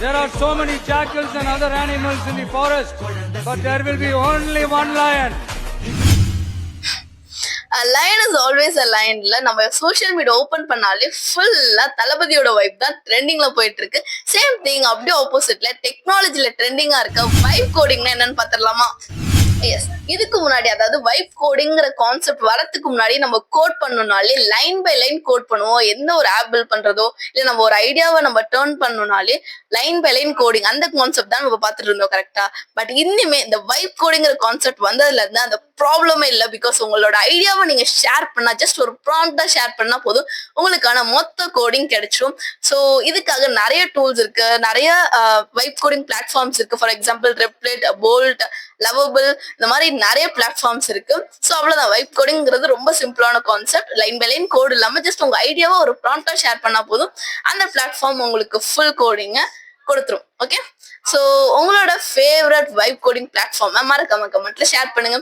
There are so many jackals and other animals in the forest, but there will be only one lion. Line is always a லைன்ல நம்ம social media open பண்ணாலே ஃபுல்லா தளபதியோட vibe தான் ட்ரெண்டிங்ல போயிட்டு இருக்கு. சேம் திங் அப்படியே ஆப்போசிட்ல டெக்னாலஜில ட்ரெண்டிங்கா இருக்க வைப் கோடிங்னா என்னன்னு பாத்திரலாமா? எஸ், இதுக்கு முன்னாடி அதாவது வைப் கோடிங்கிற கான்செப்ட் வரதுக்கு முன்னாடி நம்ம கோட் பண்ணணும்னாலே லைன் பை லைன் கோட் பண்ணுவோம். எந்த ஒரு ஆப் பில்ட் பண்றதோ இல்ல நம்ம ஒரு ஐடியாவை நம்ம டேர்ன் பண்ணணும்னாலே லைன் பை லைன் கோடிங் அந்த கான்செப்ட் தான் நம்ம பார்த்துட்டு இருந்தோம் கரெக்டா. பட் இனிமே இந்த வைப் கோடிங்கிற கான்செப்ட் வந்ததுல இருந்து அந்த ப்ராப்ளமே இல்லை. பிகாஸ் உங்களோட ஐடியாவை நீங்க ஷேர் பண்ணா ஜஸ்ட் ஒரு ப்ராம்ப்டா ஷேர் பண்ணா போதும், உங்களுக்கான மொத்த கோடிங் கிடைச்சிரும். ஸோ இதுக்காக நிறைய டூல்ஸ் இருக்கு, நிறைய வைப் கோடிங் பிளாட்ஃபார்ம்ஸ் இருக்கு. ஃபார் எக்ஸாம்பிள் ரெப்லிட், போல்ட், லவபிள், இந்த மாதிரி நிறைய பிளாட்ஃபார்ம்ஸ் இருக்கு. ஸோ அவ்வளவுதான், வைப் கோடிங்கிறது ரொம்ப சிம்பிளான concept. Line by line code இல்லாம ஜஸ்ட் உங்க ஐடியாவை ஒரு ப்ராம்ப்டா ஷேர் பண்ணா போதும், அந்த பிளாட்ஃபார்ம் உங்களுக்கு ஃபுல் கோடிங்க கொடுத்துரும். ஓகே, ஸோ உங்களோட ஃபேவரட் வைப் கோடிங் பிளாட்ஃபார்ம் மறக்காம கமெண்ட்ல ஷேர் பண்ணுங்க.